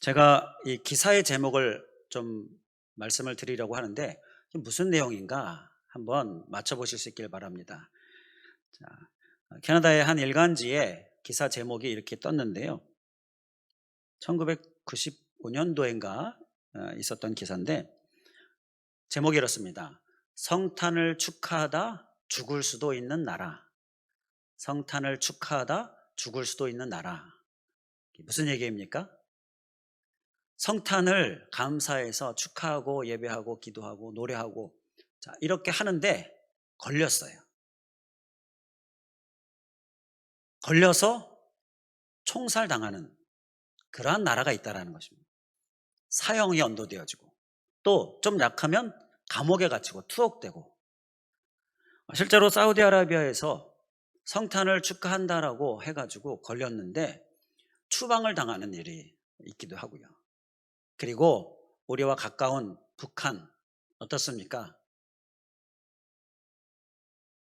제가 이 기사의 제목을 좀 말씀을 드리려고 하는데 무슨 내용인가 한번 맞춰보실 수 있길 바랍니다. 자, 캐나다의 한 일간지에 기사 제목이 이렇게 떴는데요. 1995년도인가 있었던 기사인데 제목이 이렇습니다. 성탄을 축하하다 죽을 수도 있는 나라. 성탄을 축하하다 죽을 수도 있는 나라. 무슨 얘기입니까? 성탄을 감사해서 축하하고 예배하고 기도하고 노래하고 자, 이렇게 하는데 걸렸어요. 걸려서 총살당하는 그러한 나라가 있다는 것입니다. 사형이 언도되어지고 또 좀 약하면 감옥에 갇히고 투옥되고 실제로 사우디아라비아에서 성탄을 축하한다라고 해가지고 걸렸는데 추방을 당하는 일이 있기도 하고요. 그리고 우리와 가까운 북한 어떻습니까?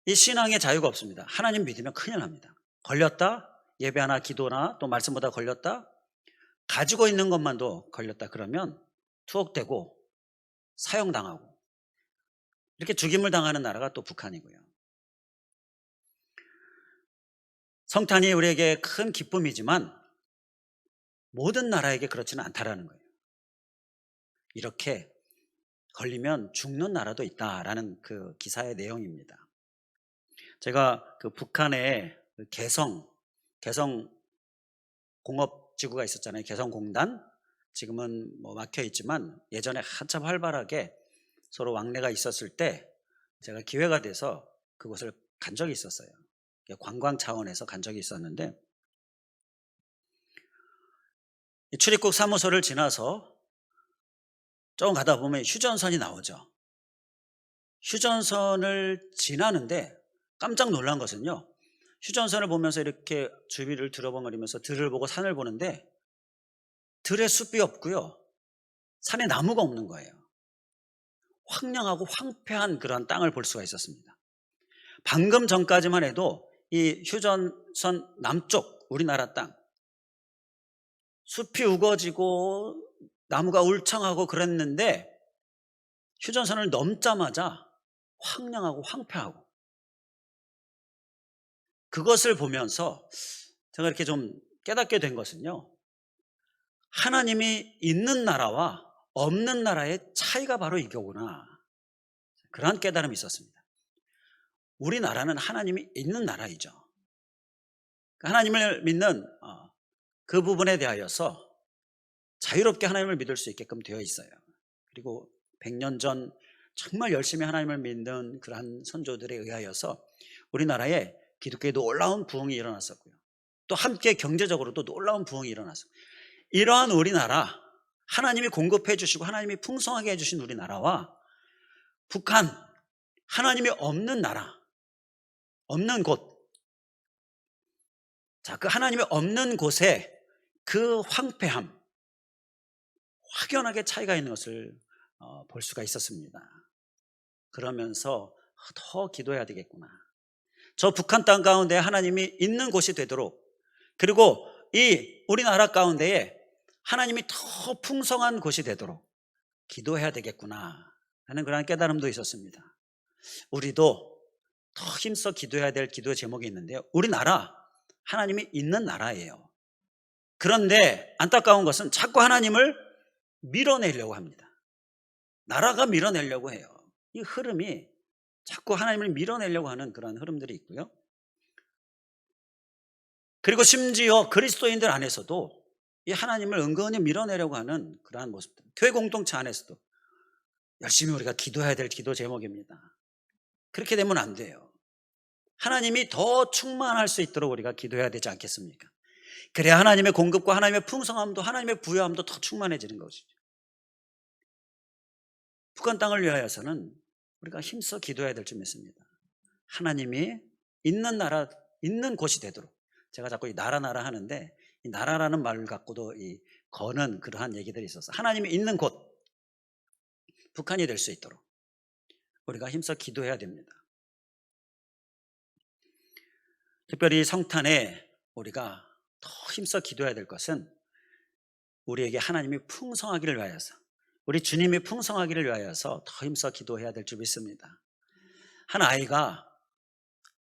이 신앙의 자유가 없습니다. 하나님 믿으면 큰일 납니다. 걸렸다, 예배하나 기도나 또 말씀보다 걸렸다, 가지고 있는 것만도 걸렸다 그러면 투옥되고 사형당하고 이렇게 죽임을 당하는 나라가 또 북한이고요. 성탄이 우리에게 큰 기쁨이지만 모든 나라에게 그렇지는 않다라는 거예요. 이렇게 걸리면 죽는 나라도 있다라는 그 기사의 내용입니다. 제가 그 북한의 개성 공업지구가 있었잖아요. 개성공단. 지금은 뭐 막혀 있지만 예전에 한참 활발하게 서로 왕래가 있었을 때 제가 기회가 돼서 그곳을 간 적이 있었어요. 관광 차원에서 간 적이 있었는데 출입국 사무소를 지나서 조금 가다 보면 휴전선이 나오죠. 휴전선을 지나는데 깜짝 놀란 것은요. 휴전선을 보면서 이렇게 주위를 들어벙거리면서 들을 보고 산을 보는데 들에 숲이 없고요. 산에 나무가 없는 거예요. 황량하고 황폐한 그런 땅을 볼 수가 있었습니다. 방금 전까지만 해도 이 휴전선 남쪽 우리나라 땅 숲이 우거지고 나무가 울창하고 그랬는데 휴전선을 넘자마자 황량하고 황폐하고 그것을 보면서 제가 이렇게 좀 깨닫게 된 것은요. 하나님이 있는 나라와 없는 나라의 차이가 바로 이거구나. 그러한 깨달음이 있었습니다. 우리나라는 하나님이 있는 나라이죠. 하나님을 믿는 그 부분에 대하여서 자유롭게 하나님을 믿을 수 있게끔 되어 있어요. 그리고 100년 전 정말 열심히 하나님을 믿는 그러한 선조들에 의하여서 우리나라에 기독교에 놀라운 부흥이 일어났었고요. 또 함께 경제적으로도 놀라운 부흥이 일어났어요. 이러한 우리나라, 하나님이 공급해 주시고 하나님이 풍성하게 해주신 우리나라와 북한, 하나님이 없는 나라, 없는 곳. 자, 그 하나님이 없는 곳에 그 황폐함, 확연하게 차이가 있는 것을 볼 수가 있었습니다. 그러면서 더 기도해야 되겠구나. 저 북한 땅 가운데 하나님이 있는 곳이 되도록 그리고 이 우리나라 가운데에 하나님이 더 풍성한 곳이 되도록 기도해야 되겠구나 하는 그런 깨달음도 있었습니다. 우리도 더 힘써 기도해야 될 기도의 제목이 있는데요. 우리나라 하나님이 있는 나라예요. 그런데 안타까운 것은 자꾸 하나님을 밀어내려고 합니다. 나라가 밀어내려고 해요. 이 흐름이 자꾸 하나님을 밀어내려고 하는 그런 흐름들이 있고요. 그리고 심지어 그리스도인들 안에서도 이 하나님을 은근히 밀어내려고 하는 그러한 모습들. 교회 공동체 안에서도 열심히 우리가 기도해야 될 기도 제목입니다. 그렇게 되면 안 돼요. 하나님이 더 충만할 수 있도록 우리가 기도해야 되지 않겠습니까? 그래야 하나님의 공급과 하나님의 풍성함도 하나님의 부여함도 더 충만해지는 것이죠. 북한 땅을 위하여서는 우리가 힘써 기도해야 될 줄 믿습니다. 하나님이 있는 나라, 있는 곳이 되도록. 제가 자꾸 이 나라 하는데 이 나라라는 말 갖고도 이 거는 그러한 얘기들이 있어서 하나님이 있는 곳, 북한이 될 수 있도록 우리가 힘써 기도해야 됩니다. 특별히 성탄에 우리가 더 힘써 기도해야 될 것은 우리에게 하나님이 풍성하기를 위하여서, 우리 주님이 풍성하기를 위하여서 더 힘써 기도해야 될 줄 믿습니다. 한 아이가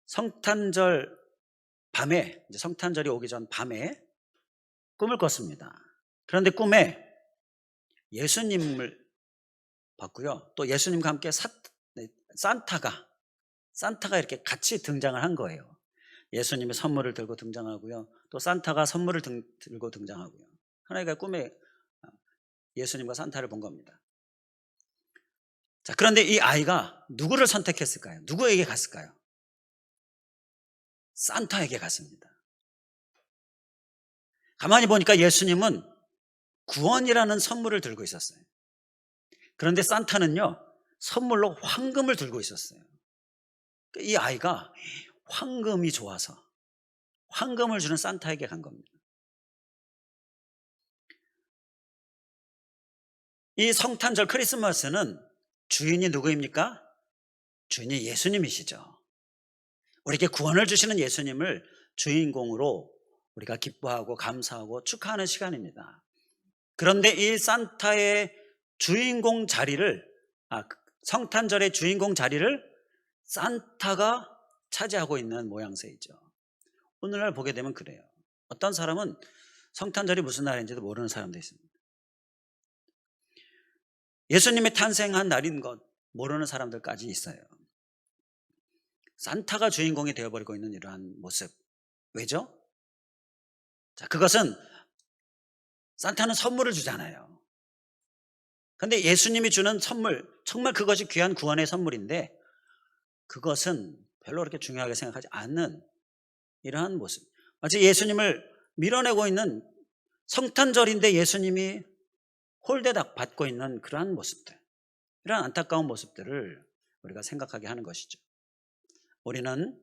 성탄절 밤에, 이제 성탄절이 오기 전 밤에 꿈을 꿨습니다. 그런데 꿈에 예수님을 봤고요. 또 예수님과 함께 산타가 이렇게 같이 등장을 한 거예요. 예수님이 선물을 들고 등장하고요. 또 산타가 선물을 들고 등장하고요. 하나가 꿈에 예수님과 산타를 본 겁니다. 자, 그런데 이 아이가 누구를 선택했을까요? 누구에게 갔을까요? 산타에게 갔습니다. 가만히 보니까 예수님은 구원이라는 선물을 들고 있었어요. 그런데 산타는요, 선물로 황금을 들고 있었어요. 이 아이가 황금이 좋아서 황금을 주는 산타에게 간 겁니다. 이 성탄절 크리스마스는 주인이 누구입니까? 주인이 예수님이시죠. 우리에게 구원을 주시는 예수님을 주인공으로 우리가 기뻐하고 감사하고 축하하는 시간입니다. 그런데 이 산타의 주인공 자리를, 성탄절의 주인공 자리를 산타가 차지하고 있는 모양새이죠. 오늘날 보게 되면 그래요. 어떤 사람은 성탄절이 무슨 날인지도 모르는 사람도 있습니다. 예수님이 탄생한 날인 것 모르는 사람들까지 있어요. 산타가 주인공이 되어버리고 있는 이러한 모습. 왜죠? 자, 그것은 산타는 선물을 주잖아요. 그런데 예수님이 주는 선물, 정말 그것이 귀한 구원의 선물인데 그것은 별로 그렇게 중요하게 생각하지 않는 이러한 모습. 마치 예수님을 밀어내고 있는, 성탄절인데 예수님이 홀대닥 받고 있는 그러한 모습들, 이러한 안타까운 모습들을 우리가 생각하게 하는 것이죠. 우리는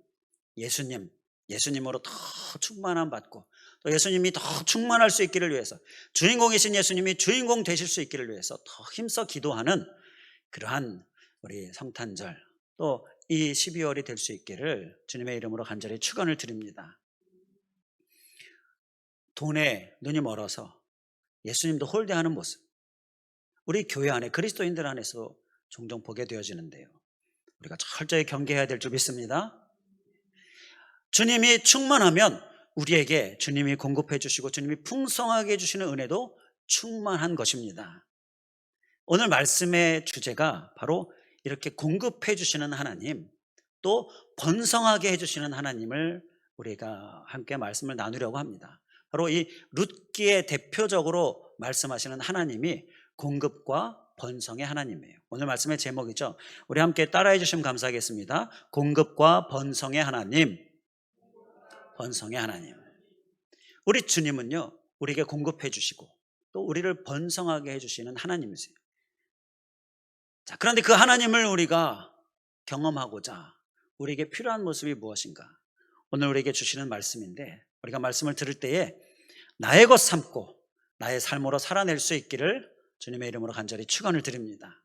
예수님으로 더 충만함 받고 또 예수님이 더 충만할 수 있기를 위해서, 주인공이신 예수님이 주인공 되실 수 있기를 위해서 더 힘써 기도하는 그러한 우리 성탄절, 또 이 12월이 될 수 있기를 주님의 이름으로 간절히 축원을 드립니다. 돈에 눈이 멀어서 예수님도 홀대하는 모습, 우리 교회 안에, 그리스도인들 안에서 종종 보게 되어지는데요, 우리가 철저히 경계해야 될 줄 믿습니다. 주님이 충만하면 우리에게 주님이 공급해 주시고 주님이 풍성하게 해주시는 은혜도 충만한 것입니다. 오늘 말씀의 주제가 바로 이렇게 공급해 주시는 하나님, 또 번성하게 해주시는 하나님을 우리가 함께 말씀을 나누려고 합니다. 바로 이 룻기에 대표적으로 말씀하시는 하나님이 공급과 번성의 하나님이에요. 오늘 말씀의 제목이죠. 우리 함께 따라해 주시면 감사하겠습니다. 공급과 번성의 하나님. 번성의 하나님. 우리 주님은요, 우리에게 공급해 주시고 또 우리를 번성하게 해주시는 하나님이세요. 자, 그런데 그 하나님을 우리가 경험하고자 우리에게 필요한 모습이 무엇인가? 오늘 우리에게 주시는 말씀인데, 우리가 말씀을 들을 때에 나의 것 삼고 나의 삶으로 살아낼 수 있기를 주님의 이름으로 간절히 축원을 드립니다.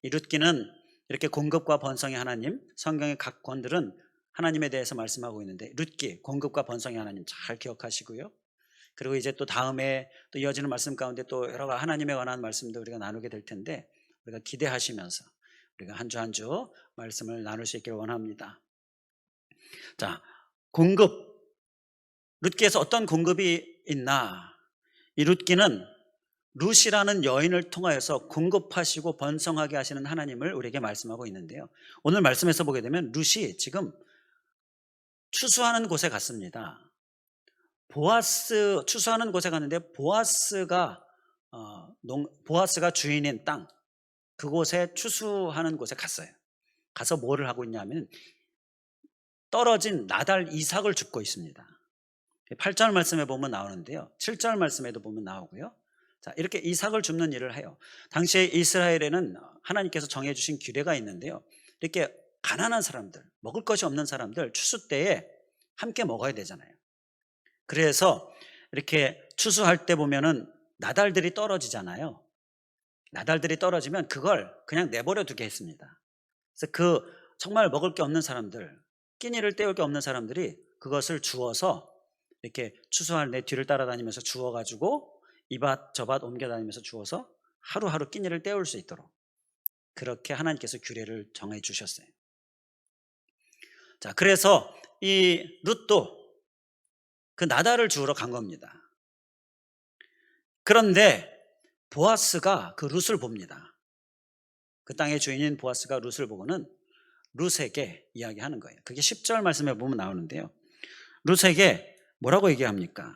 이 룻기는 이렇게 공급과 번성의 하나님, 성경의 각 권들은 하나님에 대해서 말씀하고 있는데, 룻기, 공급과 번성의 하나님 잘 기억하시고요. 그리고 이제 또 다음에 또 이어지는 말씀 가운데 또 여러 가지 하나님에 관한 말씀도 우리가 나누게 될 텐데, 우리가 기대하시면서 우리가 한 주 한 주 말씀을 나눌 수 있기를 원합니다. 자, 공급. 룻기에서 어떤 공급이 있나? 이 룻기는 룻이라는 여인을 통하여서 공급하시고 번성하게 하시는 하나님을 우리에게 말씀하고 있는데요, 오늘 말씀에서 보게 되면 룻이 지금 추수하는 곳에 갔습니다. 추수하는 곳에 갔는데 보아스가 주인인 땅, 그곳에 추수하는 곳에 갔어요. 가서 뭐를 하고 있냐면 떨어진 나달 이삭을 줍고 있습니다. 8절 말씀에 보면 나오는데요, 7절 말씀에도 보면 나오고요. 자, 이렇게 이삭을 줍는 일을 해요. 당시에 이스라엘에는 하나님께서 정해주신 규례가 있는데요, 이렇게 가난한 사람들, 먹을 것이 없는 사람들 추수 때에 함께 먹어야 되잖아요. 그래서 이렇게 추수할 때 보면은 나달들이 떨어지잖아요. 나달들이 떨어지면 그걸 그냥 내버려 두게 했습니다. 그래서 정말 먹을 게 없는 사람들, 끼니를 때울 게 없는 사람들이 그것을 주워서 이렇게 추수할 내 뒤를 따라다니면서 주워가지고 이밭 저밭 옮겨다니면서 주어서 하루하루 끼니를 때울 수 있도록 그렇게 하나님께서 규례를 정해 주셨어요. 자, 그래서 이 룻도 그 나달을 주우러 간 겁니다. 그런데 보아스가 그 룻을 봅니다. 그 땅의 주인인 보아스가 룻을 보고는 룻에게 이야기하는 거예요. 그게 10절 말씀에 보면 나오는데요. 룻에게 뭐라고 얘기합니까?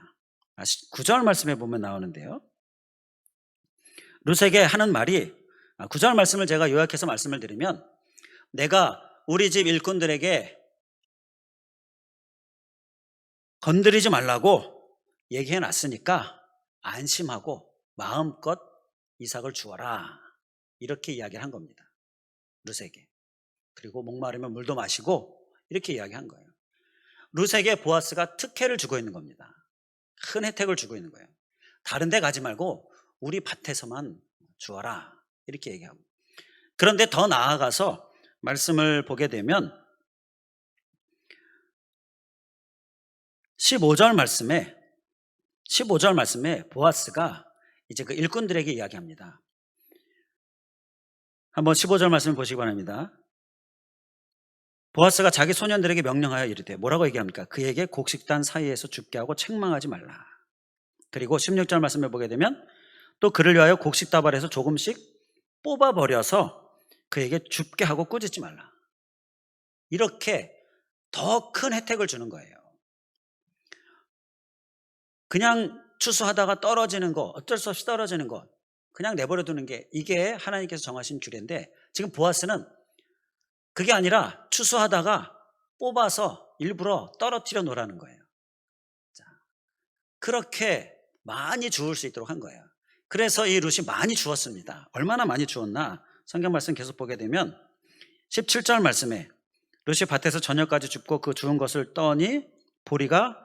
9절 말씀에 보면 나오는데요. 룻에게 하는 말이 9절 말씀을 제가 요약해서 말씀을 드리면, 내가 우리 집 일꾼들에게 건드리지 말라고 얘기해 놨으니까 안심하고 마음껏 이삭을 주어라, 이렇게 이야기를 한 겁니다. 룻에게. 그리고 목마르면 물도 마시고 이렇게 이야기한 거예요. 룻에게 보아스가 특혜를 주고 있는 겁니다. 큰 혜택을 주고 있는 거예요. 다른 데 가지 말고 우리 밭에서만 주어라, 이렇게 얘기하고. 그런데 더 나아가서 말씀을 보게 되면 15절 말씀에 보아스가 이제 그 일꾼들에게 이야기합니다. 한번 15절 말씀을 보시기 바랍니다. 보아스가 자기 소년들에게 명령하여 이르되, 뭐라고 얘기합니까? 그에게 곡식단 사이에서 죽게 하고 책망하지 말라. 그리고 16절 말씀을 보게 되면 또 그를 위하여 곡식다발에서 조금씩 뽑아버려서 그에게 죽게 하고 꾸짖지 말라. 이렇게 더 큰 혜택을 주는 거예요. 그냥 추수하다가 떨어지는 거, 어쩔 수 없이 떨어지는 거 그냥 내버려 두는 게, 이게 하나님께서 정하신 규례인데, 지금 보아스는 그게 아니라 추수하다가 뽑아서 일부러 떨어뜨려 놓으라는 거예요. 자, 그렇게 많이 주울 수 있도록 한 거예요. 그래서 이 룻이 많이 주었습니다. 얼마나 많이 주었나? 성경 말씀 계속 보게 되면 17절 말씀에 룻이 밭에서 저녁까지 줍고 그 주운 것을 떠니 보리가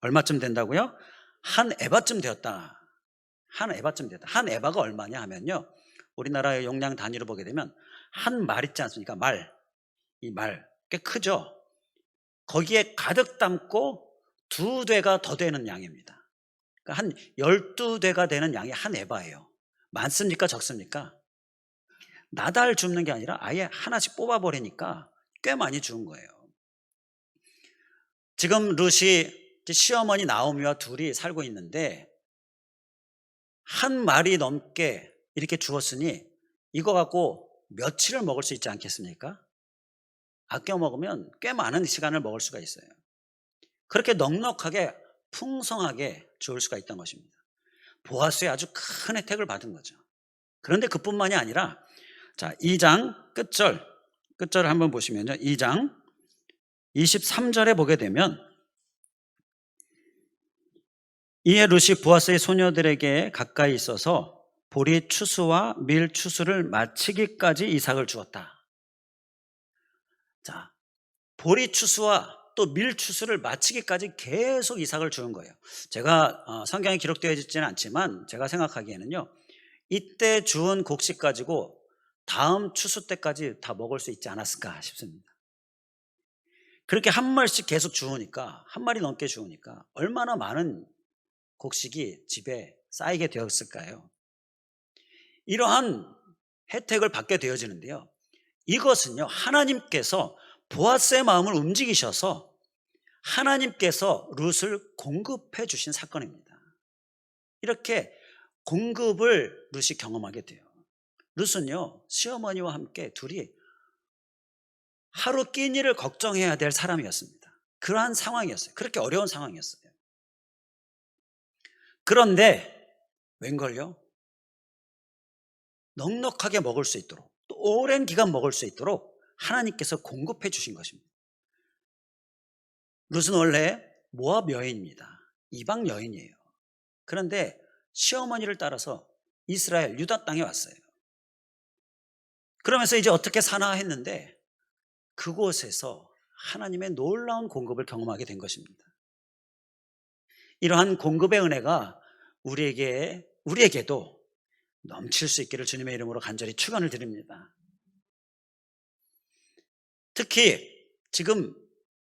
얼마쯤 된다고요? 한 에바쯤 되었다. 한 에바쯤 되었다. 한 에바가 얼마냐 하면요, 우리나라의 용량 단위로 보게 되면 한 말 있지 않습니까? 이 말 꽤 크죠? 거기에 가득 담고 2대가 더 되는 양입니다. 그러니까 한 12대가 되는 양이 한 에바예요. 많습니까? 적습니까? 나달 줍는 게 아니라 아예 하나씩 뽑아버리니까 꽤 많이 주은 거예요. 지금 룻이 시어머니 나오미와 둘이 살고 있는데 한 말이 넘게 이렇게 주었으니 이거 갖고 며칠을 먹을 수 있지 않겠습니까? 아껴 먹으면 꽤 많은 시간을 먹을 수가 있어요. 그렇게 넉넉하게 풍성하게 주울 수가 있던 것입니다. 보아스의 아주 큰 혜택을 받은 거죠. 그런데 그뿐만이 아니라, 자, 2장 끝절을 한번 보시면요, 2장 23절에 보게 되면, 이에 룻이 보아스의 소녀들에게 가까이 있어서 보리 추수와 밀 추수를 마치기까지 이삭을 주었다. 자, 보리 추수와 또 밀 추수를 마치기까지 계속 이삭을 주는 거예요. 제가 성경에 기록되어 있지는 않지만 제가 생각하기에는요, 이때 주운 곡식 가지고 다음 추수 때까지 다 먹을 수 있지 않았을까 싶습니다. 그렇게 한 말씩 계속 주우니까, 한 마리 넘게 주우니까 얼마나 많은 곡식이 집에 쌓이게 되었을까요? 이러한 혜택을 받게 되어지는데요, 이것은요, 하나님께서 보아스의 마음을 움직이셔서 하나님께서 룻을 공급해 주신 사건입니다. 이렇게 공급을 룻이 경험하게 돼요. 룻은요, 시어머니와 함께 둘이 하루 끼니를 걱정해야 될 사람이었습니다. 그러한 상황이었어요. 그렇게 어려운 상황이었어요. 그런데 웬걸요? 넉넉하게 먹을 수 있도록, 또 오랜 기간 먹을 수 있도록 하나님께서 공급해 주신 것입니다. 룻은 원래 모압 여인입니다. 이방 여인이에요. 그런데 시어머니를 따라서 이스라엘 유다 땅에 왔어요. 그러면서 이제 어떻게 사나 했는데 그곳에서 하나님의 놀라운 공급을 경험하게 된 것입니다. 이러한 공급의 은혜가 우리에게도 넘칠 수 있기를 주님의 이름으로 간절히 축원을 드립니다. 특히 지금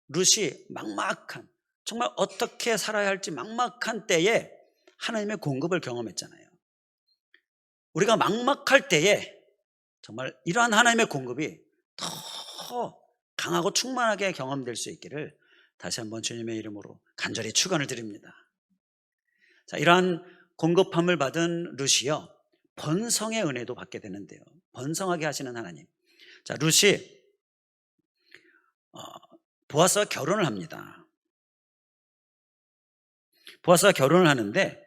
룻이 막막한, 정말 어떻게 살아야 할지 막막한 때에 하나님의 공급을 경험했잖아요. 우리가 막막할 때에 정말 이러한 하나님의 공급이 더 강하고 충만하게 경험될 수 있기를 다시 한번 주님의 이름으로 간절히 축원을 드립니다. 자, 이러한 공급함을 받은 룻이요, 번성의 은혜도 받게 되는데요. 번성하게 하시는 하나님. 자, 룻이 보아스와 결혼을 합니다. 보아스와 결혼을 하는데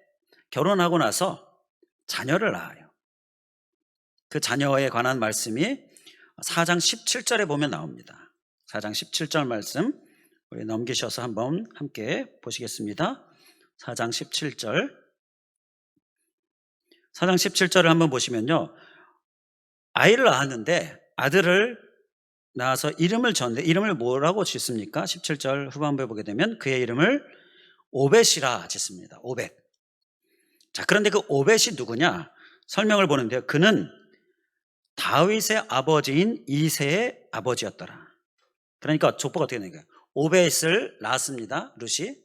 결혼하고 나서 자녀를 낳아요. 그 자녀에 관한 말씀이 4장 17절에 보면 나옵니다. 4장 17절 말씀 우리 넘기셔서 한번 함께 보시겠습니다. 4장 17절. 4장 17절을 한번 보시면요, 아이를 낳았는데 아들을 낳아서 이름을 졌는데 이름을 뭐라고 짓습니까? 17절 후반부에 보게 되면 그의 이름을 오벳이라 짓습니다. 오벳. 자, 그런데 그 오벳이 누구냐? 설명을 보는데요, 그는 다윗의 아버지인 이새의 아버지였더라. 그러니까 족보가 어떻게 되는 거예요? 오벳을 낳았습니다, 룻이.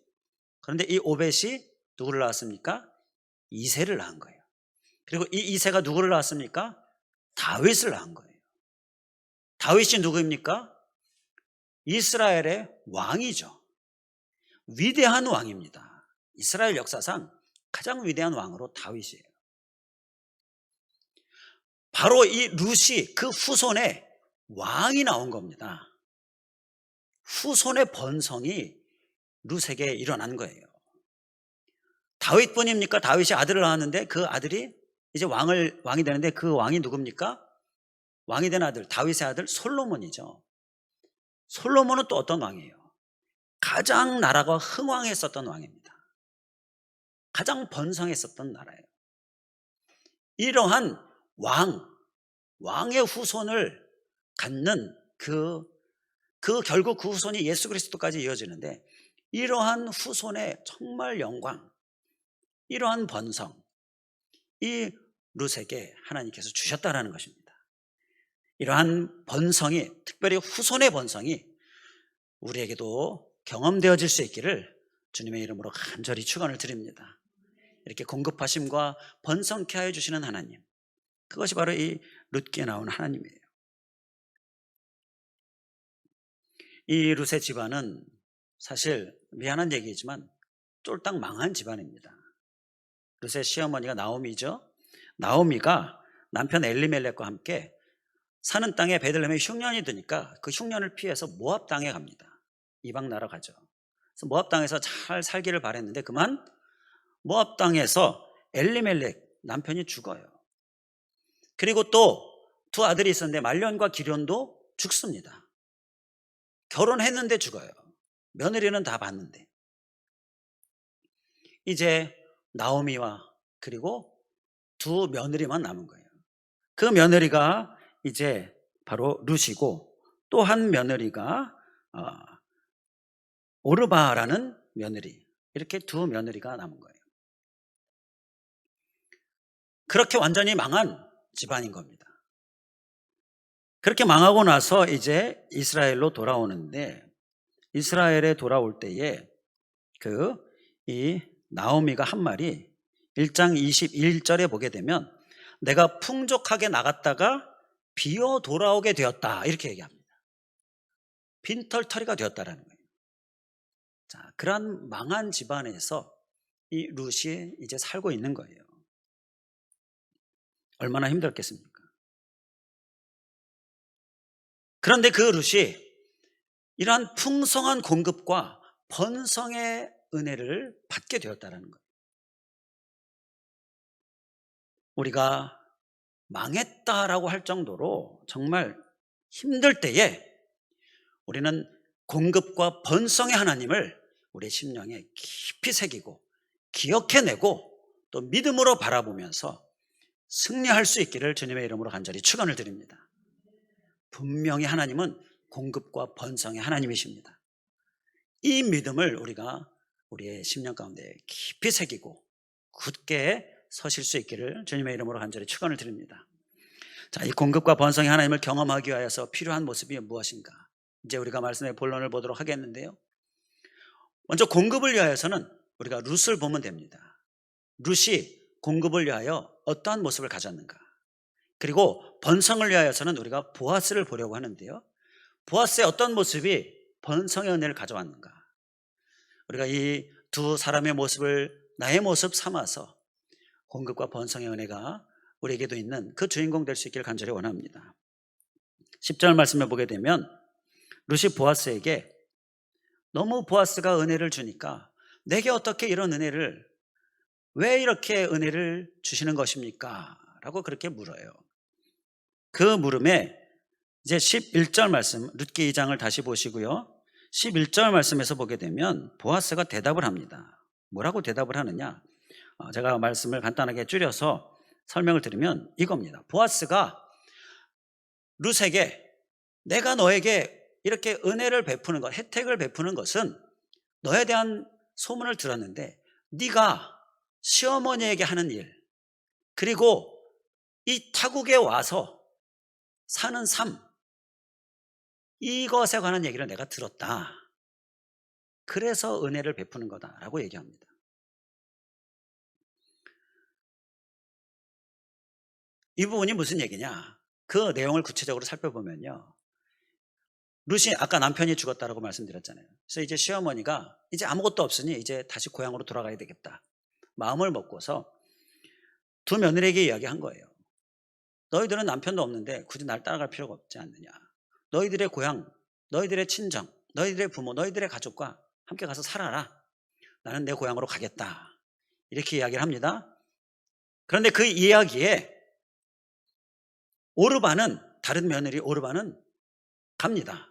그런데 이 오벳이 누구를 낳았습니까? 이새를 낳은 거예요. 그리고 이 이새가 누구를 낳았습니까? 다윗을 낳은 거예요. 다윗이 누구입니까? 이스라엘의 왕이죠. 위대한 왕입니다. 이스라엘 역사상 가장 위대한 왕으로 다윗이에요. 바로 이 룻이 그 후손에 왕이 나온 겁니다. 후손의 번성이 룻에게 일어난 거예요. 다윗뿐입니까? 다윗이 아들을 낳았는데 그 아들이 이제 왕이 되는데 그 왕이 누굽니까? 왕이 된 아들, 다윗의 아들 솔로몬이죠. 솔로몬은 또 어떤 왕이에요? 가장 나라가 흥왕했었던 왕입니다. 가장 번성했었던 나라예요. 이러한 왕의 후손을 갖는 결국 그 후손이 예수 그리스도까지 이어지는데, 이러한 후손의 정말 영광, 이러한 번성, 이 룻에게 하나님께서 주셨다라는 것입니다. 이러한 번성이, 특별히 후손의 번성이 우리에게도 경험되어질 수 있기를 주님의 이름으로 간절히 축원을 드립니다. 이렇게 공급하심과 번성케 하여 주시는 하나님, 그것이 바로 이 룻기에 나온 하나님이에요. 이 룻의 집안은 사실 미안한 얘기지만 쫄딱 망한 집안입니다. 룻의 시어머니가 나오미죠. 나오미가 남편 엘리멜렉과 함께 사는 땅에 베들레헴에 흉년이 드니까 그 흉년을 피해서 모압 땅에 갑니다. 이방 나라 가죠. 그래서 모압 땅에서 잘 살기를 바랬는데 그만 모압 땅에서 엘리멜렉 남편이 죽어요. 그리고 또 두 아들이 있었는데 말련과 기련도 죽습니다. 결혼했는데 죽어요. 며느리는 다 봤는데. 이제 나오미와 그리고 두 며느리만 남은 거예요. 그 며느리가 이제 바로 룻이고, 또 한 며느리가 오르바라는 며느리, 이렇게 두 며느리가 남은 거예요. 그렇게 완전히 망한 집안인 겁니다. 그렇게 망하고 나서 이제 이스라엘로 돌아오는데, 이스라엘에 돌아올 때에 이 나오미가 한 말이 1장 21절에 보게 되면 내가 풍족하게 나갔다가 비어 돌아오게 되었다, 이렇게 얘기합니다. 빈털터리가 되었다라는 거예요. 자, 그러한 망한 집안에서 이 룻이 이제 살고 있는 거예요. 얼마나 힘들었겠습니까? 그런데 그 룻이 이러한 풍성한 공급과 번성의 은혜를 받게 되었다는 거예요. 우리가 망했다라고 할 정도로 정말 힘들 때에 우리는 공급과 번성의 하나님을 우리의 심령에 깊이 새기고 기억해내고 또 믿음으로 바라보면서 승리할 수 있기를 주님의 이름으로 간절히 축원을 드립니다. 분명히 하나님은 공급과 번성의 하나님이십니다. 이 믿음을 우리가 우리의 심령 가운데 깊이 새기고 굳게 서실 수 있기를 주님의 이름으로 간절히 축원을 드립니다. 자, 이 공급과 번성의 하나님을 경험하기 위해서 필요한 모습이 무엇인가? 이제 우리가 말씀의 본론을 보도록 하겠는데요. 먼저 공급을 위하여서는 우리가 룻을 보면 됩니다. 룻이 공급을 위하여 어떠한 모습을 가졌는가. 그리고 번성을 위하여서는 우리가 보아스를 보려고 하는데요. 보아스의 어떤 모습이 번성의 은혜를 가져왔는가. 우리가 이 두 사람의 모습을 나의 모습 삼아서 공급과 번성의 은혜가 우리에게도 있는 그 주인공 될 수 있기를 간절히 원합니다. 10절 말씀을 보게 되면 룻이 보아스에게 너무 보아스가 은혜를 주니까 내게 어떻게 이런 은혜를, 왜 이렇게 은혜를 주시는 것입니까? 라고 그렇게 물어요. 그 물음에 이제 11절 말씀, 룻기 2장을 다시 보시고요. 11절 말씀에서 보게 되면 보아스가 대답을 합니다. 뭐라고 대답을 하느냐? 제가 말씀을 간단하게 줄여서 설명을 드리면 이겁니다. 보아스가 룻에게 내가 너에게 이렇게 은혜를 베푸는 것, 혜택을 베푸는 것은 너에 대한 소문을 들었는데 네가 시어머니에게 하는 일, 그리고 이 타국에 와서 사는 삶, 이것에 관한 얘기를 내가 들었다. 그래서 은혜를 베푸는 거다라고 얘기합니다. 이 부분이 무슨 얘기냐? 그 내용을 구체적으로 살펴보면요. 룻이 아까 남편이 죽었다라고 말씀드렸잖아요. 그래서 이제 시어머니가 이제 아무것도 없으니 이제 다시 고향으로 돌아가야 되겠다. 마음을 먹고서 두 며느리에게 이야기한 거예요. 너희들은 남편도 없는데 굳이 날 따라갈 필요가 없지 않느냐. 너희들의 고향, 너희들의 친정, 너희들의 부모, 너희들의 가족과 함께 가서 살아라. 나는 내 고향으로 가겠다. 이렇게 이야기를 합니다. 그런데 그 이야기에 오르반은, 다른 며느리 오르반은 갑니다.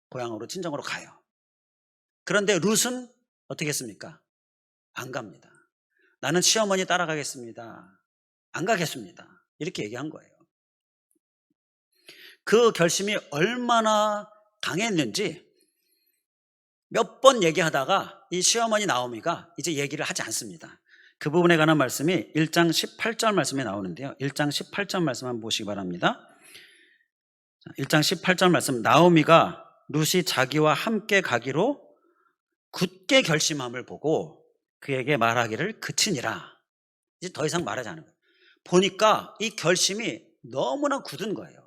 고향으로, 친정으로 가요. 그런데 룻은 어떻게 했습니까? 안 갑니다. 나는 시어머니 따라가겠습니다. 안 가겠습니다. 이렇게 얘기한 거예요. 그 결심이 얼마나 강했는지 몇 번 얘기하다가 이 시어머니 나오미가 이제 얘기를 하지 않습니다. 그 부분에 관한 말씀이 1장 18절 말씀에 나오는데요. 1장 18절 말씀 한번 보시기 바랍니다. 1장 18절 말씀, 나오미가 룻이 자기와 함께 가기로 굳게 결심함을 보고 그에게 말하기를 그치니라. 이제 더 이상 말하지 않은 거예요. 보니까 이 결심이 너무나 굳은 거예요.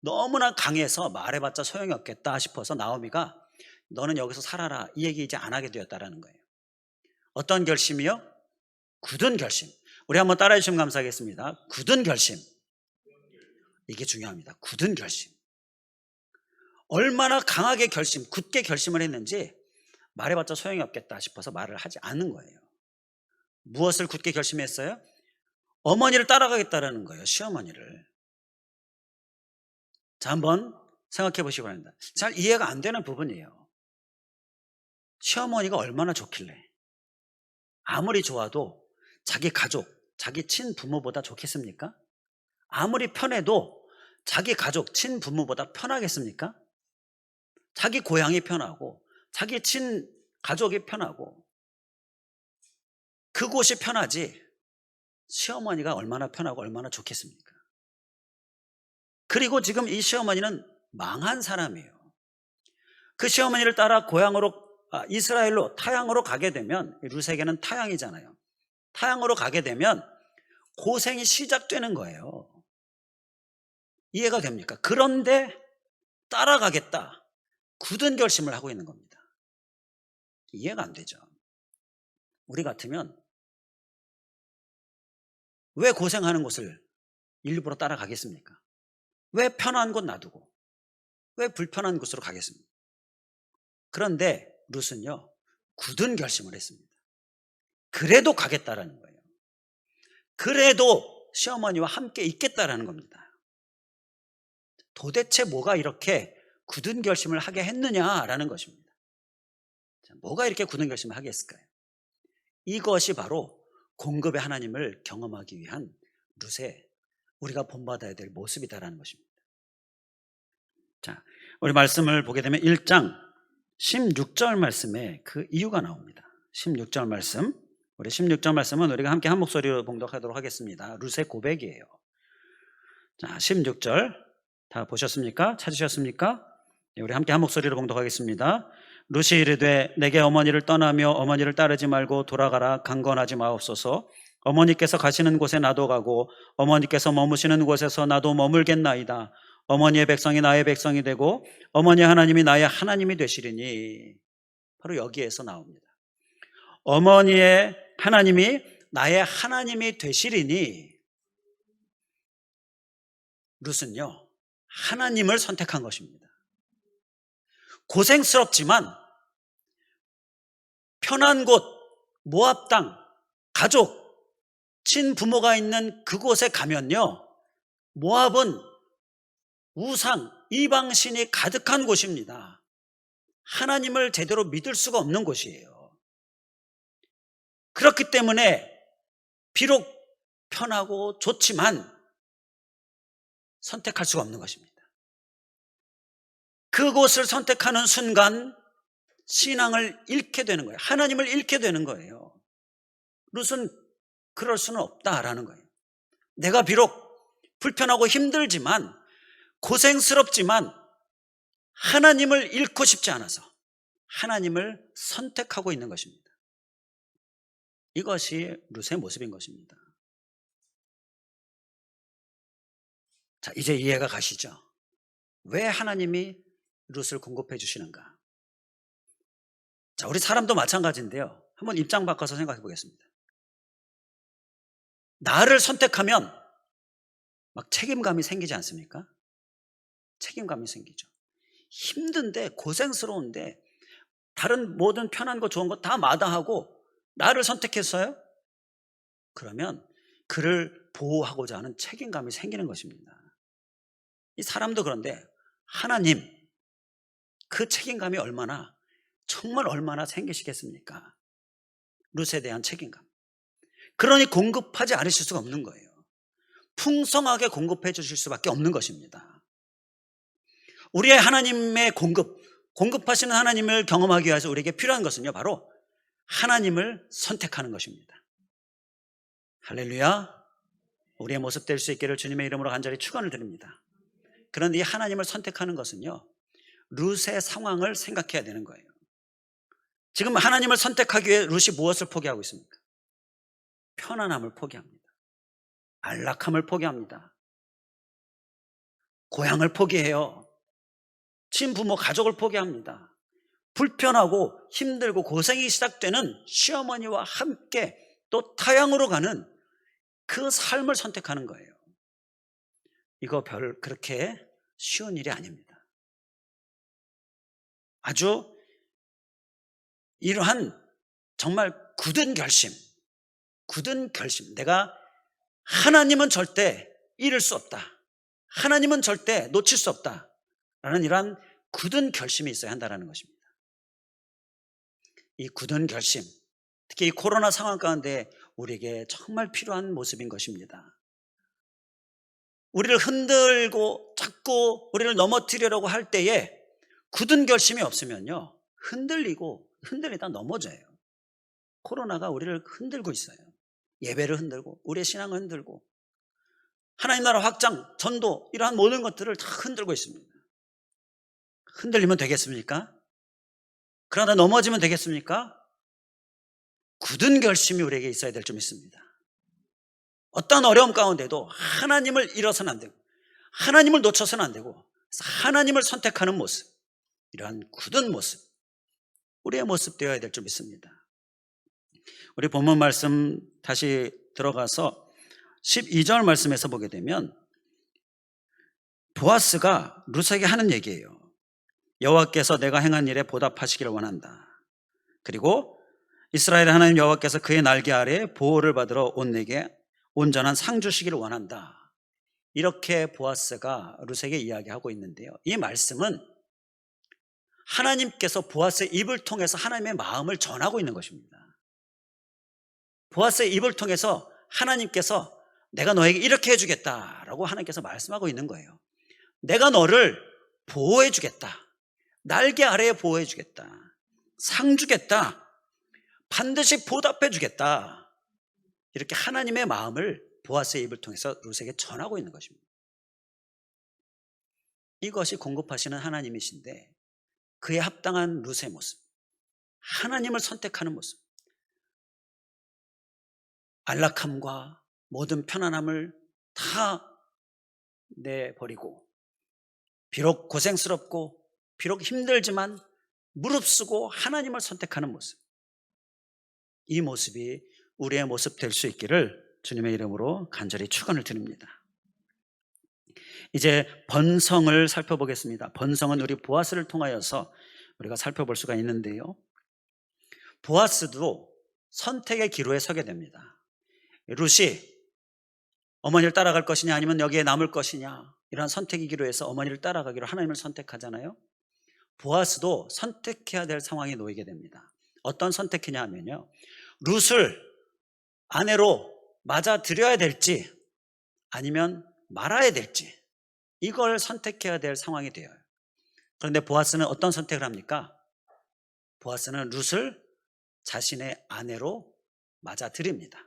너무나 강해서 말해봤자 소용이 없겠다 싶어서 나오미가 너는 여기서 살아라, 이 얘기 이제 안 하게 되었다라는 거예요. 어떤 결심이요? 굳은 결심. 우리 한번 따라해 주시면 감사하겠습니다. 굳은 결심. 이게 중요합니다. 굳은 결심. 얼마나 강하게 결심, 굳게 결심을 했는지 말해봤자 소용이 없겠다 싶어서 말을 하지 않는 거예요. 무엇을 굳게 결심했어요? 어머니를 따라가겠다라는 거예요. 시어머니를. 자, 한번 생각해 보시기 바랍니다. 잘 이해가 안 되는 부분이에요. 시어머니가 얼마나 좋길래 아무리 좋아도 자기 가족, 자기 친부모보다 좋겠습니까? 아무리 편해도 자기 가족, 친부모보다 편하겠습니까? 자기 고향이 편하고 자기 친가족이 편하고 그곳이 편하지 시어머니가 얼마나 편하고 얼마나 좋겠습니까? 그리고 지금 이 시어머니는 망한 사람이에요. 그 시어머니를 따라 고향으로, 이스라엘로, 타향으로 가게 되면, 룻에게는 타향이잖아요. 타향으로 가게 되면 고생이 시작되는 거예요. 이해가 됩니까? 그런데 따라가겠다, 굳은 결심을 하고 있는 겁니다. 이해가 안 되죠. 우리 같으면 왜 고생하는 곳을 일부러 따라가겠습니까? 왜 편한 곳 놔두고 왜 불편한 곳으로 가겠습니까? 그런데 룻은요, 굳은 결심을 했습니다. 그래도 가겠다라는 거예요. 그래도 시어머니와 함께 있겠다라는 겁니다. 도대체 뭐가 이렇게 굳은 결심을 하게 했느냐라는 것입니다. 뭐가 이렇게 굳은 결심을 하게 했을까요? 이것이 바로 공급의 하나님을 경험하기 위한 룻의 우리가 본받아야 될 모습이다라는 것입니다. 자, 우리 말씀을 보게 되면 1장 16절 말씀에 그 이유가 나옵니다. 16절 말씀, 우리 16절 말씀은 우리가 함께 한 목소리로 봉독하도록 하겠습니다. 룻의 고백이에요. 자, 16절 다 보셨습니까? 찾으셨습니까? 네, 우리 함께 한 목소리로 봉독하겠습니다. 룻이 이르되 내게 어머니를 떠나며 어머니를 따르지 말고 돌아가라. 강건하지 마옵소서. 어머니께서 가시는 곳에 나도 가고 어머니께서 머무시는 곳에서 나도 머물겠나이다. 어머니의 백성이 나의 백성이 되고 어머니 하나님이 나의 하나님이 되시리니. 바로 여기에서 나옵니다. 어머니의 하나님이 나의 하나님이 되시리니. 룻은요, 하나님을 선택한 것입니다. 고생스럽지만 편한 곳, 모압 땅, 가족, 친부모가 있는 그곳에 가면요, 모압은 우상, 이방신이 가득한 곳입니다. 하나님을 제대로 믿을 수가 없는 곳이에요. 그렇기 때문에 비록 편하고 좋지만 선택할 수가 없는 것입니다. 그곳을 선택하는 순간 신앙을 잃게 되는 거예요. 하나님을 잃게 되는 거예요. 룻은 그럴 수는 없다라는 거예요. 내가 비록 불편하고 힘들지만, 고생스럽지만 하나님을 잃고 싶지 않아서 하나님을 선택하고 있는 것입니다. 이것이 룻의 모습인 것입니다. 자, 이제 이해가 가시죠? 왜 하나님이 룻을 공급해 주시는가? 자, 우리 사람도 마찬가지인데요. 한번 입장 바꿔서 생각해 보겠습니다. 나를 선택하면 막 책임감이 생기지 않습니까? 책임감이 생기죠. 힘든데, 고생스러운데, 다른 모든 편한 거 좋은 거 다 마다하고 나를 선택했어요? 그러면 그를 보호하고자 하는 책임감이 생기는 것입니다. 이 사람도 그런데 하나님, 그 책임감이 정말 얼마나 생기시겠습니까? 룻에 대한 책임감. 그러니 공급하지 않으실 수가 없는 거예요. 풍성하게 공급해 주실 수밖에 없는 것입니다. 우리의 하나님의 공급하시는 하나님을 경험하기 위해서 우리에게 필요한 것은요, 바로 하나님을 선택하는 것입니다. 할렐루야. 우리의 모습 될 수 있기를 주님의 이름으로 간절히 축원을 드립니다. 그런데 이 하나님을 선택하는 것은요, 룻의 상황을 생각해야 되는 거예요. 지금 하나님을 선택하기 위해 룻이 무엇을 포기하고 있습니까? 편안함을 포기합니다. 안락함을 포기합니다. 고향을 포기해요. 친부모 가족을 포기합니다. 불편하고 힘들고 고생이 시작되는 시어머니와 함께 또 타향으로 가는 그 삶을 선택하는 거예요. 이거 그렇게 쉬운 일이 아닙니다. 아주 이러한 정말 굳은 결심. 내가 하나님은 절대 잃을 수 없다. 하나님은 절대 놓칠 수 없다. 라는 이러한 굳은 결심이 있어야 한다는 것입니다. 이 굳은 결심, 특히 이 코로나 상황 가운데 우리에게 정말 필요한 모습인 것입니다. 우리를 흔들고 자꾸 우리를 넘어뜨리려고 할 때에 굳은 결심이 없으면요, 흔들리다 넘어져요. 코로나가 우리를 흔들고 있어요. 예배를 흔들고 우리의 신앙을 흔들고 하나님 나라 확장, 전도, 이러한 모든 것들을 다 흔들고 있습니다. 흔들리면 되겠습니까? 그러다 넘어지면 되겠습니까? 굳은 결심이 우리에게 있어야 될 줄 믿습니다. 어떤 어려움 가운데도 하나님을 잃어서는 안 되고 하나님을 놓쳐서는 안 되고 하나님을 선택하는 모습, 이러한 굳은 모습, 우리의 모습 되어야 될 줄 믿습니다. 우리 본문 말씀 다시 들어가서 12절 말씀에서 보게 되면 보아스가 룻에게 하는 얘기예요. 여호와께서 내가 행한 일에 보답하시기를 원한다. 그리고 이스라엘의 하나님 여호와께서 그의 날개 아래 보호를 받으러 온 내게 온전한 상 주시기를 원한다. 이렇게 보아스가 룻에게 이야기하고 있는데요, 이 말씀은 하나님께서 보아스의 입을 통해서 하나님의 마음을 전하고 있는 것입니다. 보아스의 입을 통해서 하나님께서 내가 너에게 이렇게 해주겠다라고 하나님께서 말씀하고 있는 거예요. 내가 너를 보호해 주겠다. 날개 아래에 보호해 주겠다. 상 주겠다. 반드시 보답해 주겠다. 이렇게 하나님의 마음을 보아스의 입을 통해서 룻에게 전하고 있는 것입니다. 이것이 공급하시는 하나님이신데 그에 합당한 룻의 모습, 하나님을 선택하는 모습, 안락함과 모든 편안함을 다 내버리고 비록 고생스럽고 비록 힘들지만 무릅쓰고 하나님을 선택하는 모습, 이 모습이 우리의 모습 될 수 있기를 주님의 이름으로 간절히 축원을 드립니다. 이제 번성을 살펴보겠습니다. 번성은 우리 보아스를 통하여서 우리가 살펴볼 수가 있는데요, 보아스도 선택의 기로에 서게 됩니다. 룻이 어머니를 따라갈 것이냐 아니면 여기에 남을 것이냐, 이런 선택의 기로에서 어머니를 따라가기로 하나님을 선택하잖아요. 보아스도 선택해야 될 상황에 놓이게 됩니다. 어떤 선택이냐 하면요, 룻을 아내로 맞아들여야 될지 아니면 말아야 될지, 이걸 선택해야 될 상황이 돼요. 그런데 보아스는 어떤 선택을 합니까? 보아스는 룻을 자신의 아내로 맞아들입니다.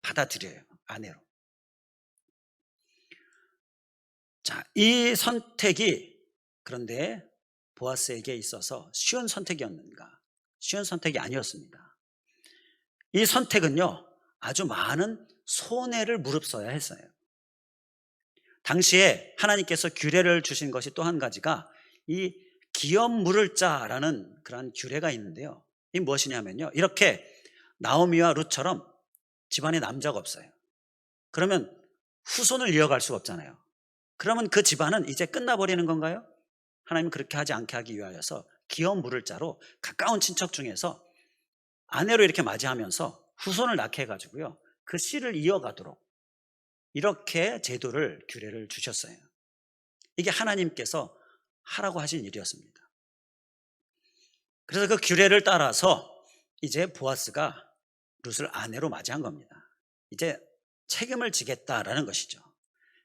받아들여요, 아내로. 자, 이 선택이 그런데 보아스에게 있어서 쉬운 선택이었는가? 쉬운 선택이 아니었습니다. 이 선택은요, 아주 많은 손해를 무릅써야 했어요. 당시에 하나님께서 규례를 주신 것이 또 한 가지가 이 기업 물을 자라는 그런 규례가 있는데요, 이 무엇이냐면요, 이렇게 나오미와 룻처럼 집안에 남자가 없어요. 그러면 후손을 이어갈 수가 없잖아요. 그러면 그 집안은 이제 끝나버리는 건가요? 하나님은 그렇게 하지 않게 하기 위하여서 기업 물을 자로 가까운 친척 중에서 아내로 이렇게 맞이하면서 후손을 낳게 해가지고요, 그 씨를 이어가도록 이렇게 제도를, 규례를 주셨어요. 이게 하나님께서 하라고 하신 일이었습니다. 그래서 그 규례를 따라서 이제 보아스가 룻을 아내로 맞이한 겁니다. 이제 책임을 지겠다라는 것이죠.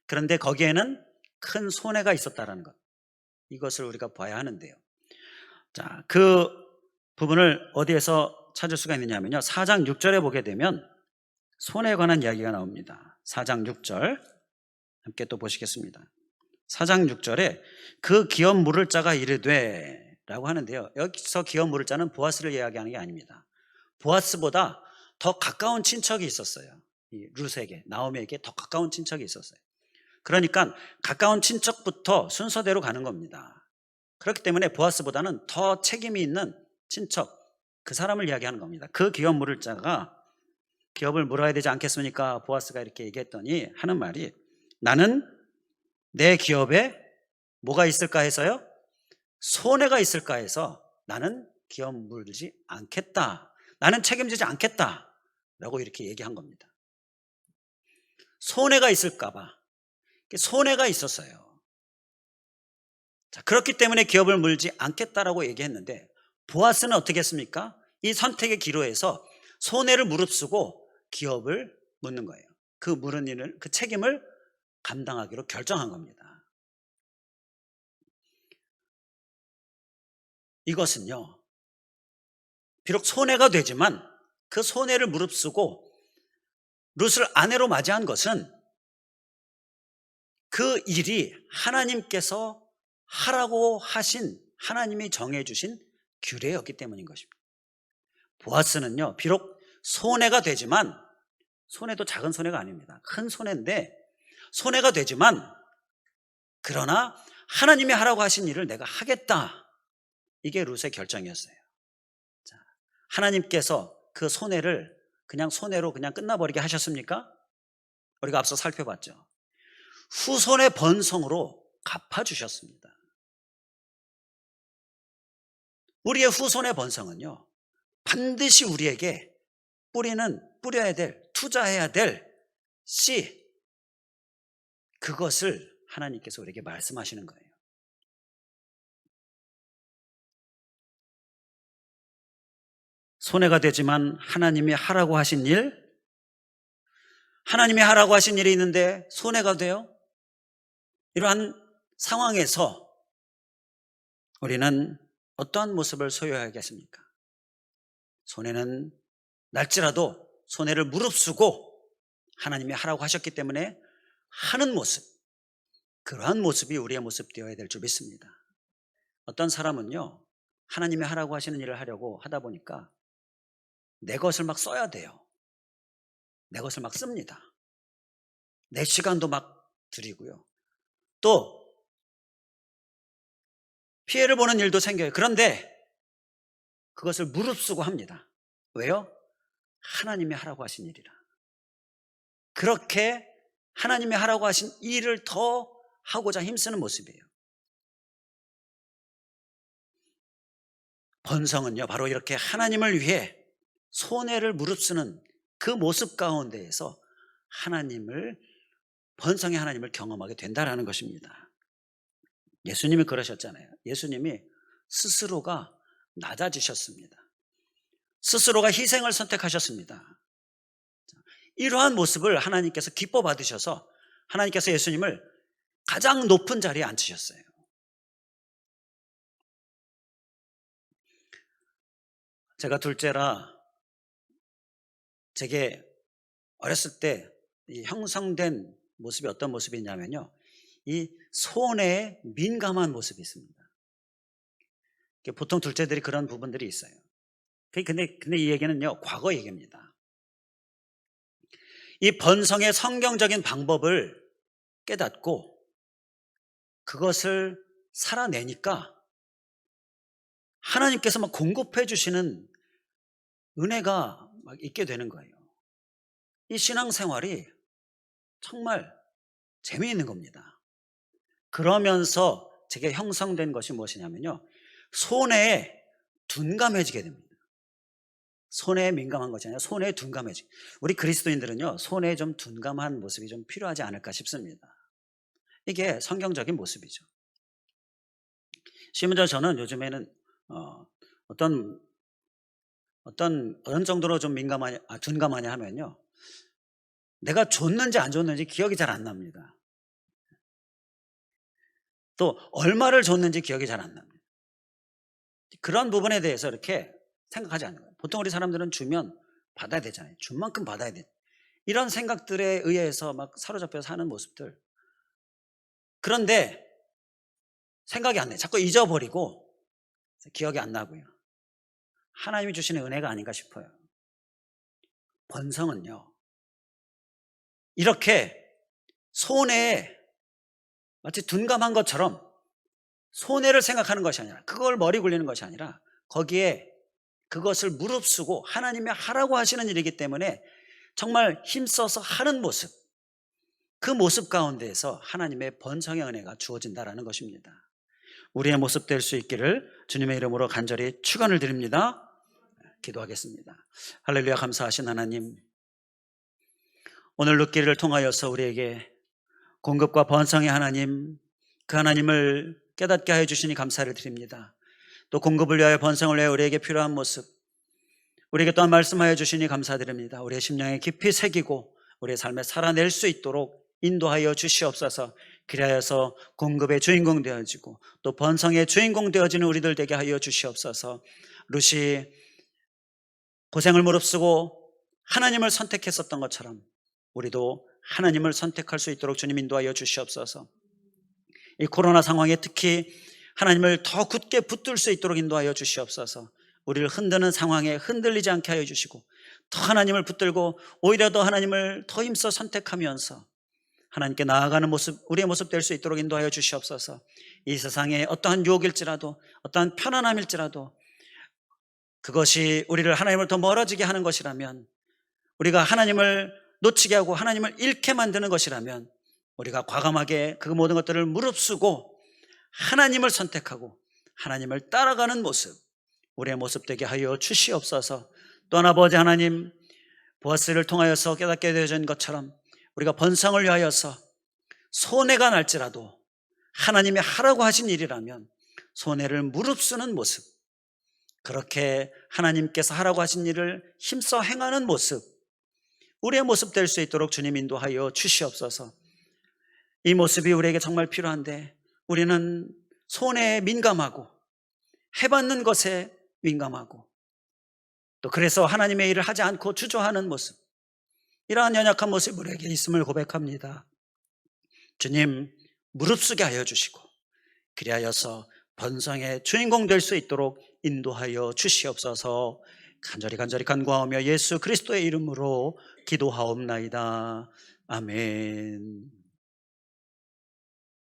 그런데 거기에는 큰 손해가 있었다라는 것, 이것을 우리가 봐야 하는데요. 자, 그 부분을 어디에서 찾을 수가 있느냐면요, 4장 6절에 보게 되면 손해에 관한 이야기가 나옵니다. 4장 6절 함께 또 보시겠습니다. 4장 6절에 그 기업 물을 자가 이르되 라고 하는데요, 여기서 기업 물을 자는 보아스를 이야기하는 게 아닙니다. 보아스보다 더 가까운 친척이 있었어요. 이 룻에게, 나오미에게 더 가까운 친척이 있었어요. 그러니까 가까운 친척부터 순서대로 가는 겁니다. 그렇기 때문에 보아스보다는 더 책임이 있는 친척, 그 사람을 이야기하는 겁니다. 그 기업 물을 자가 기업을 물어야 되지 않겠습니까? 보아스가 이렇게 얘기했더니 하는 말이, 나는 내 기업에 뭐가 있을까 해서요, 손해가 있을까 해서 나는 기업 물지 않겠다, 나는 책임지지 않겠다 라고 이렇게 얘기한 겁니다. 손해가 있을까 봐. 손해가 있었어요. 자, 그렇기 때문에 기업을 물지 않겠다라고 얘기했는데, 보아스는 어떻게 했습니까? 이 선택의 기로에서 손해를 무릅쓰고 기업을 묻는 거예요. 그 물은 일을, 그 책임을 감당하기로 결정한 겁니다. 이것은요, 비록 손해가 되지만 그 손해를 무릅쓰고 룻을 아내로 맞이한 것은 그 일이 하나님께서 하라고 하신, 하나님이 정해주신 규례였기 때문인 것입니다. 보아스는요, 비록 손해가 되지만, 손해도 작은 손해가 아닙니다. 큰 손해인데 손해가 되지만, 그러나 하나님이 하라고 하신 일을 내가 하겠다, 이게 룻의 결정이었어요. 자, 하나님께서 그 손해를 그냥 손해로 그냥 끝나버리게 하셨습니까? 우리가 앞서 살펴봤죠. 후손의 번성으로 갚아주셨습니다. 우리의 후손의 번성은요, 반드시 우리에게 뿌려야 될, 투자해야 될 씨, 그것을 하나님께서 우리에게 말씀하시는 거예요. 손해가 되지만 하나님이 하라고 하신 일, 하나님이 하라고 하신 일이 있는데 손해가 돼요? 이러한 상황에서 우리는 어떠한 모습을 소유해야겠습니까? 손해는 날지라도 손해를 무릅쓰고 하나님이 하라고 하셨기 때문에 하는 모습, 그러한 모습이 우리의 모습 되어야 될 줄 믿습니다. 어떤 사람은요, 하나님이 하라고 하시는 일을 하려고 하다 보니까 내 것을 막 써야 돼요. 내 것을 막 씁니다. 내 시간도 막 드리고요. 또 피해를 보는 일도 생겨요. 그런데 그것을 무릅쓰고 합니다. 왜요? 하나님이 하라고 하신 일이라. 그렇게 하나님이 하라고 하신 일을 더 하고자 힘쓰는 모습이에요. 번성은요, 바로 이렇게 하나님을 위해 손해를 무릅쓰는 그 모습 가운데에서 번성의 하나님을 경험하게 된다는 것입니다. 예수님이 그러셨잖아요. 예수님이 스스로가 낮아지셨습니다. 스스로가 희생을 선택하셨습니다. 이러한 모습을 하나님께서 기뻐 받으셔서 하나님께서 예수님을 가장 높은 자리에 앉히셨어요. 제가 둘째라 제게 어렸을 때 이 형성된 모습이 어떤 모습이냐면요, 이 손에 민감한 모습이 있습니다. 보통 둘째들이 그런 부분들이 있어요. 근데 이 얘기는요, 과거 얘기입니다. 이 번성의 성경적인 방법을 깨닫고 그것을 살아내니까 하나님께서 막 공급해 주시는 은혜가 막 있게 되는 거예요. 이 신앙생활이 정말 재미있는 겁니다. 그러면서 제게 형성된 것이 무엇이냐면요, 손에 둔감해지게 됩니다. 손에 민감한 것이 아니라 손에 둔감해지게. 우리 그리스도인들은요, 손에 좀 둔감한 모습이 좀 필요하지 않을까 싶습니다. 이게 성경적인 모습이죠. 심지어 저는 요즘에는 어떤 정도로 좀 둔감하냐 하면요, 내가 줬는지 안 줬는지 기억이 잘 안 납니다. 또 얼마를 줬는지 기억이 잘 안 납니다. 그런 부분에 대해서 이렇게 생각하지 않는 거예요. 보통 우리 사람들은 주면 받아야 되잖아요. 준 만큼 받아야 돼. 이런 생각들에 의해서 막 사로잡혀 사는 모습들. 그런데 생각이 안 나요. 자꾸 잊어버리고 기억이 안 나고요. 하나님이 주시는 은혜가 아닌가 싶어요. 번성은요, 이렇게 손에 마치 둔감한 것처럼 손해를 생각하는 것이 아니라, 그걸 머리 굴리는 것이 아니라 거기에 그것을 무릅쓰고 하나님이 하라고 하시는 일이기 때문에 정말 힘써서 하는 모습, 그 모습 가운데에서 하나님의 번성의 은혜가 주어진다는 것입니다. 우리의 모습 될 수 있기를 주님의 이름으로 간절히 축원을 드립니다. 기도하겠습니다. 할렐루야. 감사하신 하나님, 오늘 룻기를 통하여서 우리에게 공급과 번성의 하나님, 그 하나님을 깨닫게 하여 주시니 감사를 드립니다. 또 공급을 위하여 번성을 위하여 우리에게 필요한 모습, 우리에게 또한 말씀하여 주시니 감사드립니다. 우리의 심령에 깊이 새기고 우리의 삶에 살아낼 수 있도록 인도하여 주시옵소서. 그리하여서 공급의 주인공 되어지고 또 번성의 주인공 되어지는 우리들 되게 하여 주시옵소서. 룻이 고생을 무릅쓰고 하나님을 선택했었던 것처럼 우리도 하나님을 선택할 수 있도록 주님 인도하여 주시옵소서. 이 코로나 상황에 특히 하나님을 더 굳게 붙들 수 있도록 인도하여 주시옵소서. 우리를 흔드는 상황에 흔들리지 않게 하여 주시고 더 하나님을 붙들고 오히려 더 하나님을 더 힘써 선택하면서 하나님께 나아가는 모습, 우리의 모습 될 수 있도록 인도하여 주시옵소서. 이 세상에 어떠한 유혹일지라도 어떠한 편안함일지라도 그것이 우리를 하나님을 더 멀어지게 하는 것이라면, 우리가 하나님을 놓치게 하고 하나님을 잃게 만드는 것이라면 우리가 과감하게 그 모든 것들을 무릅쓰고 하나님을 선택하고 하나님을 따라가는 모습, 우리의 모습 되게 하여 주시옵소서. 또한 아버지 하나님, 보아스를 통하여서 깨닫게 되어진 것처럼 우리가 번성을 위하여서 손해가 날지라도 하나님이 하라고 하신 일이라면 손해를 무릅쓰는 모습, 그렇게 하나님께서 하라고 하신 일을 힘써 행하는 모습, 우리의 모습 될 수 있도록 주님 인도하여 주시옵소서. 이 모습이 우리에게 정말 필요한데 우리는 손해에 민감하고 해받는 것에 민감하고 또 그래서 하나님의 일을 하지 않고 주저하는 모습, 이러한 연약한 모습이 우리에게 있음을 고백합니다. 주님, 무릅쓰게 하여 주시고 그리하여서 번성의 주인공 될 수 있도록 인도하여 주시옵소서. 간절히 간구하며 예수 그리스도의 이름으로 기도하옵나이다. 아멘.